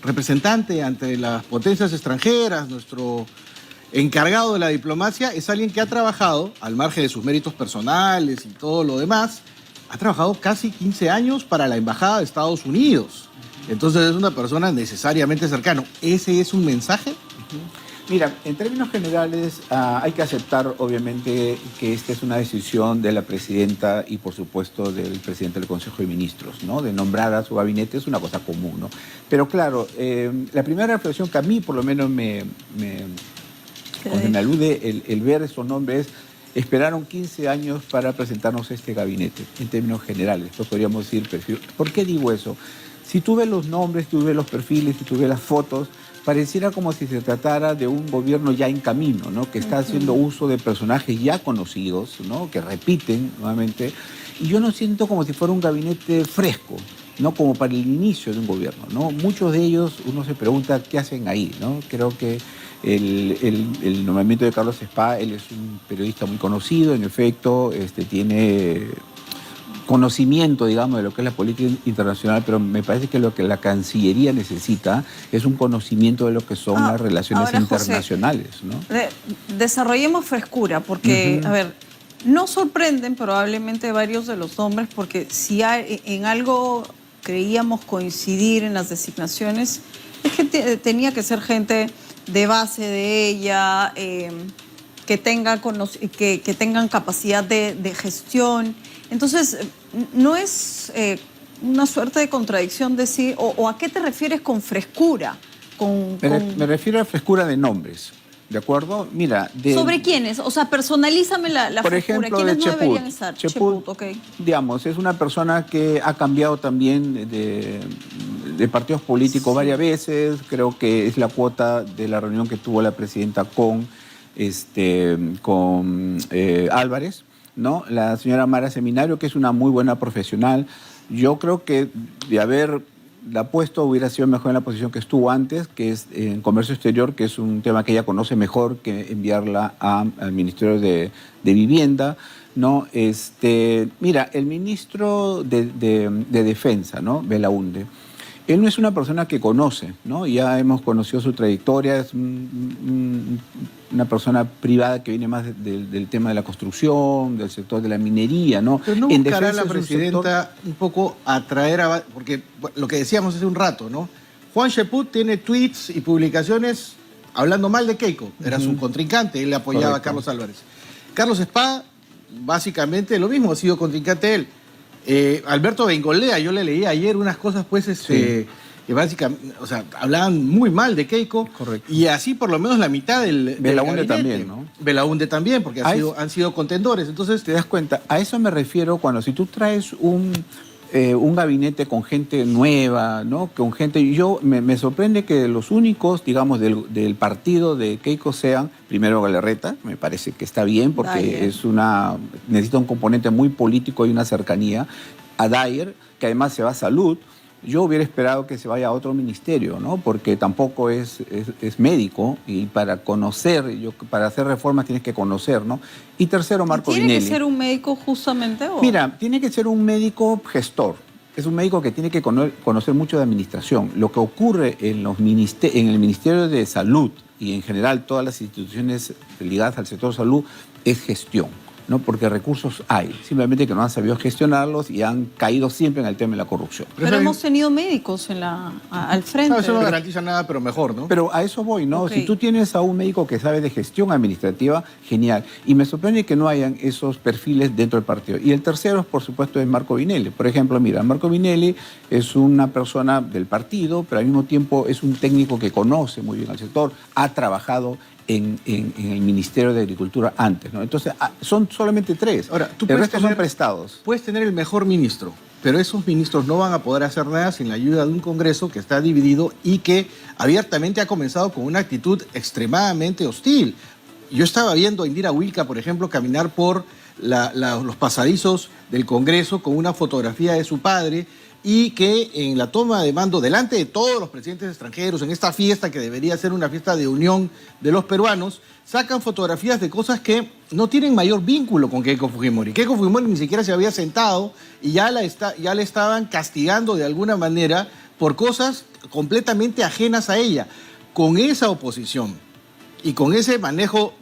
representante ante las potencias extranjeras, nuestro encargado de la diplomacia, es alguien que ha trabajado, al margen de sus méritos personales y todo lo demás, ha trabajado casi 15 años para la Embajada de Estados Unidos. Entonces es una persona necesariamente cercana. ¿Ese es un mensaje? Mira, en términos generales hay que aceptar obviamente que esta es una decisión de la presidenta y por supuesto del presidente del Consejo de Ministros, ¿no? De nombrar a su gabinete es una cosa común, ¿no? Pero claro, la primera reflexión que a mí por lo menos cuando me alude el ver esos nombres, esperaron 15 años para presentarnos este gabinete, en términos generales. Después podríamos decir perfil. ¿Por qué digo eso? Si tú ves los nombres, tú ves los perfiles, si tú ves las fotos, pareciera como si se tratara de un gobierno ya en camino, ¿no? Que está haciendo uso de personajes ya conocidos, ¿no? Que repiten nuevamente. Y yo no siento como si fuera un gabinete fresco, ¿no? Como para el inicio de un gobierno, ¿no? Muchos de ellos, uno se pregunta qué hacen ahí, ¿no? Creo que el nombramiento de Carlos Spa, él es un periodista muy conocido, en efecto, tiene conocimiento, digamos, de lo que es la política internacional, pero me parece que lo que la Cancillería necesita es un conocimiento de lo que son las relaciones internacionales, ¿no? Desarrollemos frescura, porque, a ver, no sorprenden probablemente varios de los nombres, porque si en algo creíamos coincidir en las designaciones, es que tenía que ser gente de base de ella, que tengan capacidad de gestión. Entonces, no es una suerte de contradicción decir, o ¿a qué te refieres con frescura? Me refiero a frescura de nombres, ¿de acuerdo? Mira, ¿sobre quiénes? O sea, personalízame la por frescura. ejemplo, ¿Quiénes de no deberían estar? Cheput, ok. Digamos, es una persona que ha cambiado también de partidos políticos varias veces. Creo que es la cuota de la reunión que tuvo la presidenta con Álvarez, ¿no? La señora Mara Seminario, que es una muy buena profesional. Yo creo que de haberla puesto hubiera sido mejor en la posición que estuvo antes, que es en Comercio Exterior, que es un tema que ella conoce mejor que enviarla al Ministerio de Vivienda, ¿no? Mira, el ministro de Defensa, ¿no? Belaúnde, él no es una persona que conoce, ¿no? Ya hemos conocido su trayectoria, es una persona privada que viene más del tema de la construcción, del sector de la minería, ¿no? Pero no buscará la presidenta un poco atraer a... Porque lo que decíamos hace un rato, ¿no? Juan Cheput tiene tweets y publicaciones hablando mal de Keiko. Era su contrincante, él le apoyaba a Carlos Álvarez. Carlos Spa, básicamente lo mismo, ha sido contrincante él. Alberto Bengolea, yo le leí ayer unas cosas, pues, que básicamente, o sea, hablaban muy mal de Keiko. Correcto. Y así por lo menos la mitad del Belaúnde gabinete. también, ¿no? Belaúnde también, porque han sido contendores. Entonces, te das cuenta, a eso me refiero cuando si tú traes un gabinete con gente nueva, ¿no? Con gente... me sorprende que los únicos, digamos, del partido de Keiko sean, primero Galarreta, me parece que está bien, porque necesita un componente muy político y una cercanía. A Dyer, que además se va a Salud. Yo hubiera esperado que se vaya a otro ministerio, ¿no? Porque tampoco es médico y para para hacer reformas tienes que conocer, ¿no? Y tercero, Marco Vinelli. ¿Tiene que ser un médico justamente? Mira, tiene que ser un médico gestor. Es un médico que tiene que conocer mucho de administración. Lo que ocurre en el Ministerio de Salud y en general todas las instituciones ligadas al sector salud es gestión, ¿no? Porque recursos hay, simplemente que no han sabido gestionarlos y han caído siempre en el tema de la corrupción. Pero hemos tenido médicos al frente. No, eso no garantiza nada, pero mejor, ¿no? Pero a eso voy, ¿no? Si tú tienes a un médico que sabe de gestión administrativa, genial. Y me sorprende que no hayan esos perfiles dentro del partido. Y el tercero, por supuesto, es Marco Vinelli. Por ejemplo, mira, Marco Vinelli es una persona del partido, pero al mismo tiempo es un técnico que conoce muy bien al sector, ha trabajado en el Ministerio de Agricultura antes, ¿no? Entonces, son solamente 3. Ahora, el resto son prestados. Puedes tener el mejor ministro, pero esos ministros no van a poder hacer nada sin la ayuda de un Congreso que está dividido y que abiertamente ha comenzado con una actitud extremadamente hostil. Yo estaba viendo a Indira Wilca, por ejemplo, caminar por los pasadizos del Congreso con una fotografía de su padre, y que en la toma de mando delante de todos los presidentes extranjeros, en esta fiesta que debería ser una fiesta de unión de los peruanos, sacan fotografías de cosas que no tienen mayor vínculo con Keiko Fujimori. Keiko Fujimori ni siquiera se había sentado y ya le estaban castigando de alguna manera por cosas completamente ajenas a ella. Con esa oposición y con ese manejo,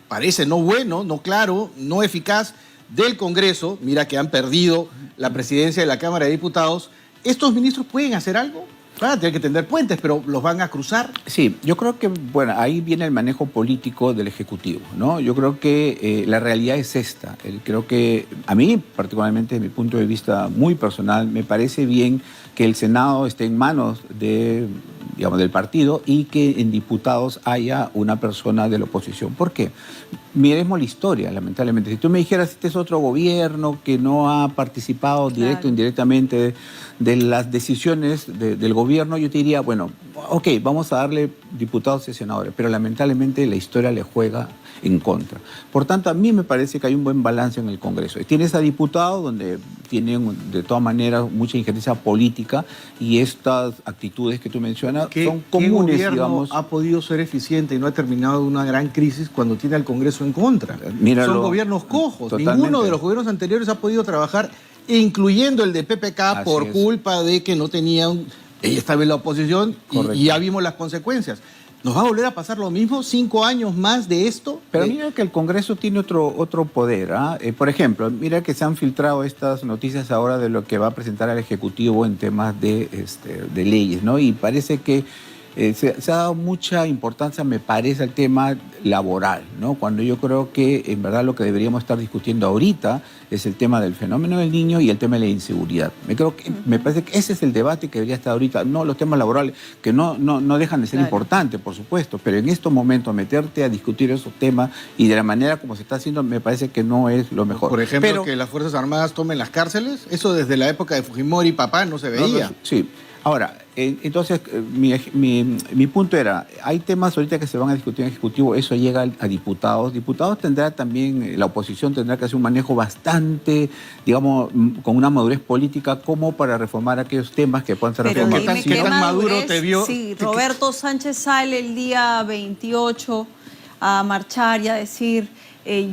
parece no bueno, no claro, no eficaz del Congreso, mira que han perdido la presidencia de la Cámara de Diputados, ¿estos ministros pueden hacer algo? Van a tener que tender puentes, pero ¿los van a cruzar? Sí, yo creo que, bueno, ahí viene el manejo político del Ejecutivo, ¿no? Yo creo que la realidad es esta. Creo que a mí, particularmente desde mi punto de vista muy personal, me parece bien que el Senado esté en manos de, digamos, del partido y que en diputados haya una persona de la oposición. ¿Por qué? Miremos la historia, lamentablemente. Si tú me dijeras, este es otro gobierno que no ha participado directo o indirectamente de las decisiones del gobierno, yo te diría, bueno, ok, vamos a darle diputados y senadores, pero lamentablemente la historia le juega en contra. Por tanto, a mí me parece que hay un buen balance en el Congreso. Tienes a diputados donde tienen de todas maneras mucha injerencia política y estas actitudes que tú mencionas son comunes, ¿qué gobierno digamos. ha podido ser eficiente y no ha terminado una gran crisis cuando tiene al Congreso en contra? Míralo, son gobiernos cojos. totalmente. Ninguno de los gobiernos anteriores ha podido trabajar, incluyendo el de PPK, Así por es. culpa de que no tenían... Ella estaba en la oposición y ya vimos las consecuencias. ¿Nos va a volver a pasar lo mismo? ¿5 años más de esto? Pero mira que el Congreso tiene otro poder. Por ejemplo, mira que se han filtrado estas noticias ahora de lo que va a presentar el Ejecutivo en temas de leyes, ¿no? Y parece que se ha dado mucha importancia, me parece, al tema laboral, ¿no? Cuando yo creo que en verdad lo que deberíamos estar discutiendo ahorita es el tema del fenómeno del niño y el tema de la inseguridad. Me parece que ese es el debate que debería estar ahorita, no los temas laborales, que no dejan de ser importantes, por supuesto, pero en estos momentos meterte a discutir esos temas y de la manera como se está haciendo, me parece que no es lo mejor. Por ejemplo, pero, que las Fuerzas Armadas tomen las cárceles, eso desde la época de Fujimori y papá no se veía. Sí. Ahora, entonces, mi punto era, hay temas ahorita que se van a discutir en Ejecutivo, eso llega a diputados. Diputados tendrá también, la oposición tendrá que hacer un manejo bastante, digamos, con una madurez política como para reformar aquellos temas que puedan ser reformados. ¿Qué tan maduro te vio? Sí, Roberto Sánchez sale el día 28 a marchar y a decir...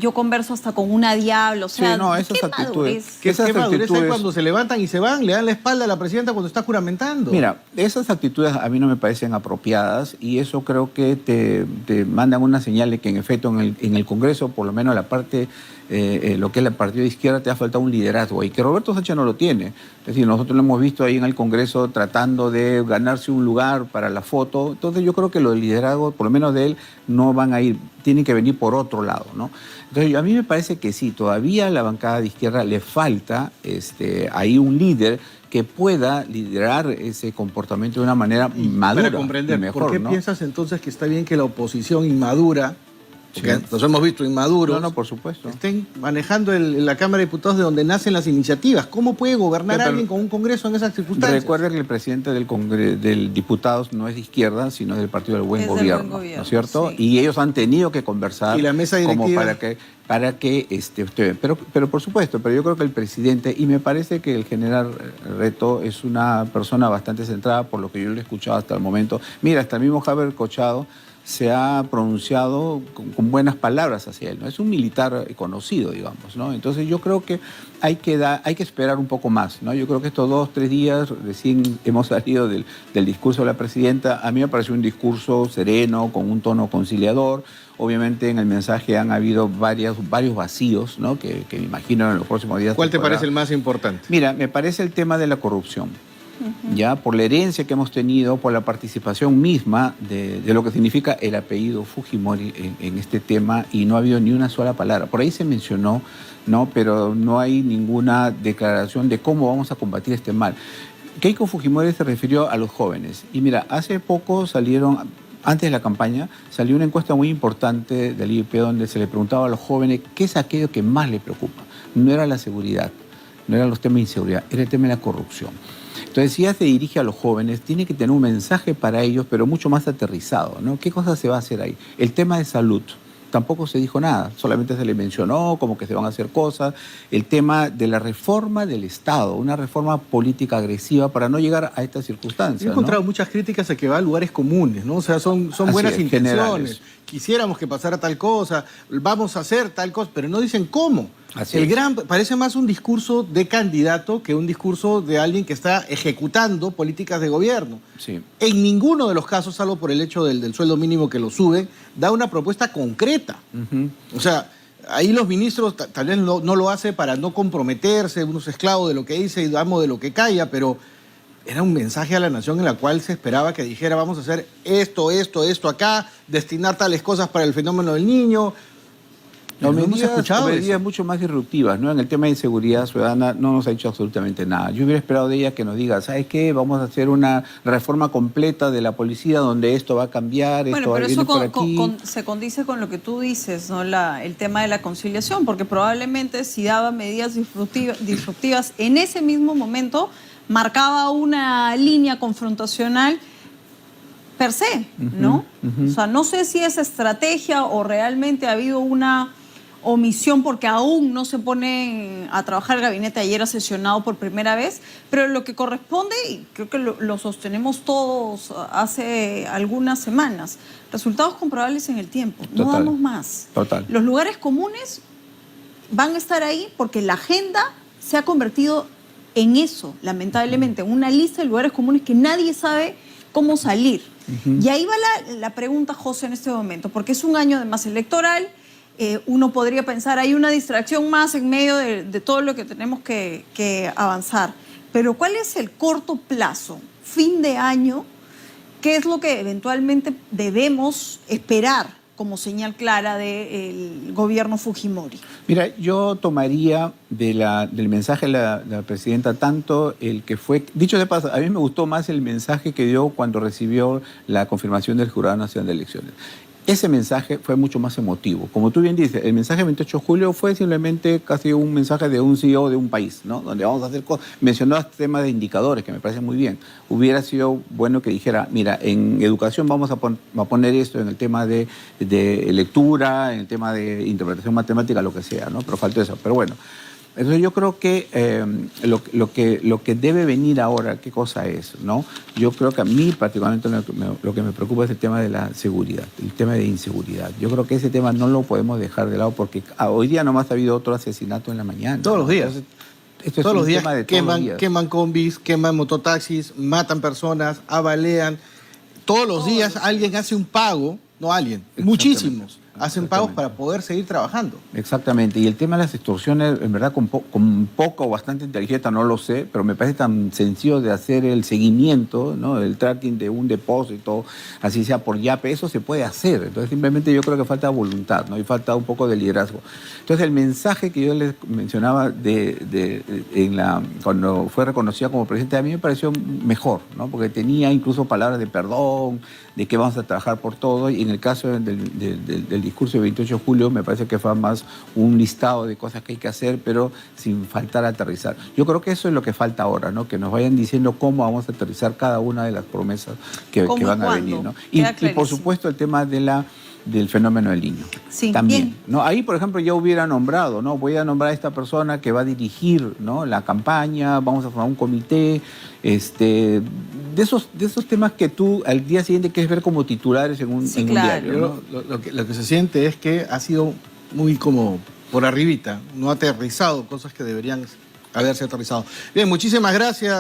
yo converso hasta con una diabla, o sea, sí, no, esas ¿qué actitudes, madurez? ¿Qué madurez hay cuando se levantan y se van? Le dan la espalda a la presidenta cuando está juramentando. Mira, esas actitudes a mí no me parecen apropiadas y eso creo que te mandan una señal de que en efecto en el Congreso, por lo menos la parte, lo que es el partido de izquierda, te ha faltado un liderazgo y que Roberto Sánchez no lo tiene. Es decir, nosotros lo hemos visto ahí en el Congreso tratando de ganarse un lugar para la foto. Entonces yo creo que los liderazgos, por lo menos de él, no van a ir, tienen que venir por otro lado, ¿no? Entonces a mí me parece que sí, todavía a la bancada de izquierda le falta ahí un líder que pueda liderar ese comportamiento de una manera madura. Para comprender, y mejor, ¿por qué ¿no? piensas entonces que está bien que la oposición inmadura, porque los hemos visto inmaduros, No, por supuesto. estén manejando la Cámara de Diputados de donde nacen las iniciativas? ¿Cómo puede gobernar alguien con un Congreso en esas circunstancias? Recuerda que el presidente del Diputados no es de izquierda, sino del Partido del Buen Gobierno, ¿no es cierto? Sí. Y ellos han tenido que conversar. ¿Y la mesa directiva? Como para que pero por supuesto, pero yo creo que el presidente, y me parece que el general Reto es una persona bastante centrada por lo que yo le he escuchado hasta el momento. Mira, hasta el mismo Javier Cochado se ha pronunciado con buenas palabras hacia él, ¿no? Es un militar conocido, digamos, ¿no? Entonces yo creo que hay que esperar un poco más, ¿no? Yo creo que estos 2 o 3 días recién hemos salido del discurso de la presidenta. A mí me pareció un discurso sereno, con un tono conciliador. Obviamente en el mensaje han habido varios vacíos, ¿no? Que me imagino en los próximos días. ¿Cuál te parece el más importante? Mira, me parece el tema de la corrupción. Ya por la herencia que hemos tenido, por la participación misma de lo que significa el apellido Fujimori en este tema, y no ha habido ni una sola palabra. Por ahí se mencionó, ¿no? Pero no hay ninguna declaración de cómo vamos a combatir este mal. Keiko Fujimori se refirió a los jóvenes. Y mira, hace poco salieron, antes de la campaña, salió una encuesta muy importante del IEP donde se le preguntaba a los jóvenes qué es aquello que más les preocupa. No era la seguridad, no eran los temas de inseguridad, era el tema de la corrupción. Entonces, si ella se dirige a los jóvenes, tiene que tener un mensaje para ellos, pero mucho más aterrizado, ¿no? ¿Qué cosas se va a hacer ahí? El tema de salud. Tampoco se dijo nada, solamente se le mencionó como que se van a hacer cosas. El tema de la reforma del Estado, una reforma política agresiva para no llegar a estas circunstancias. He encontrado muchas críticas a que va a lugares comunes, ¿no? O sea, son buenas intenciones, quisiéramos que pasara tal cosa, vamos a hacer tal cosa, pero no dicen cómo. Así es. Parece más un discurso de candidato que un discurso de alguien que está ejecutando políticas de gobierno. Sí. En ninguno de los casos, salvo por el hecho del sueldo mínimo que lo sube, da una propuesta concreta. O sea, ahí los ministros tal vez no lo hace para no comprometerse, uno es esclavo de lo que dice y amo de lo que calla, pero era un mensaje a la nación en la cual se esperaba que dijera vamos a hacer esto acá, destinar tales cosas para el fenómeno del niño. No hemos escuchado medidas mucho más disruptivas, ¿no? En el tema de inseguridad ciudadana no nos ha dicho absolutamente nada. Yo hubiera esperado de ella que nos diga, ¿sabes qué? Vamos a hacer una reforma completa de la policía donde esto va a cambiar, bueno, esto va a pero venir por eso aquí. se condice con lo que tú dices, ¿no? El tema de la conciliación, porque probablemente si daba medidas disruptivas en ese mismo momento, marcaba una línea confrontacional per se, ¿no? O sea, no sé si es estrategia o realmente ha habido una omisión porque aún no se pone a trabajar el gabinete. Ayer ha sesionado por primera vez, pero lo que corresponde, y creo que lo sostenemos todos hace algunas semanas, resultados comprobables en el tiempo. No Total. damos más. Total. Los lugares comunes van a estar ahí porque la agenda se ha convertido en eso, lamentablemente, en una lista de lugares comunes que nadie sabe cómo salir. Y ahí va la pregunta, José, en este momento, porque es un año además electoral. Uno podría pensar, hay una distracción más en medio de todo lo que tenemos que avanzar. Pero ¿cuál es el corto plazo? Fin de año, ¿qué es lo que eventualmente debemos esperar como señal clara del gobierno Fujimori? Mira, yo tomaría del mensaje de la presidenta tanto el que fue... Dicho de paso, a mí me gustó más el mensaje que dio cuando recibió la confirmación del Jurado Nacional de Elecciones. Ese mensaje fue mucho más emotivo. Como tú bien dices, el mensaje del 28 de julio fue simplemente casi un mensaje de un CEO de un país, ¿no? Donde vamos a hacer cosas. Mencionó temas de indicadores, que me parece muy bien. Hubiera sido bueno que dijera, mira, en educación vamos a poner esto en el tema de lectura, en el tema de interpretación matemática, lo que sea, ¿no? Pero faltó eso. Pero bueno. Entonces yo creo que lo que debe venir ahora, ¿qué cosa es? ¿No? Yo creo que a mí particularmente lo que me preocupa es el tema de la seguridad, el tema de inseguridad. Yo creo que ese tema no lo podemos dejar de lado porque hoy día nomás ha habido otro asesinato en la mañana. Todos los días. Entonces, esto es todos un los días tema de todos los días. queman combis, queman mototaxis, matan personas, abalean. Todos los días alguien hace un pago, no alguien, muchísimos hacen pagos para poder seguir trabajando. Exactamente, y el tema de las extorsiones, en verdad, con poca o bastante inteligencia, no lo sé, pero me parece tan sencillo de hacer el seguimiento, ¿no? El tracking de un depósito, así sea por Yape, eso se puede hacer. Entonces, simplemente yo creo que falta voluntad, ¿no? Y falta un poco de liderazgo. Entonces, el mensaje que yo les mencionaba cuando fue reconocida como presidenta, a mí me pareció mejor, ¿no? Porque tenía incluso palabras de perdón, de que vamos a trabajar por todo, y en el caso del discurso del 28 de julio me parece que fue más un listado de cosas que hay que hacer, pero sin faltar a aterrizar. Yo creo que eso es lo que falta ahora, ¿no? Que nos vayan diciendo cómo vamos a aterrizar cada una de las promesas que van a venir, ¿no? Y por supuesto el tema del fenómeno del niño. Sí, también, bien. ¿no? Ahí, por ejemplo, ya hubiera nombrado, ¿no? Voy a nombrar a esta persona que va a dirigir, ¿no? La campaña, vamos a formar un comité, de esos temas que tú al día siguiente quieres ver como titulares en un diario, ¿no? Lo que se siente es que ha sido muy como por arribita, no ha aterrizado cosas que deberían haberse aterrizado. Bien, muchísimas gracias.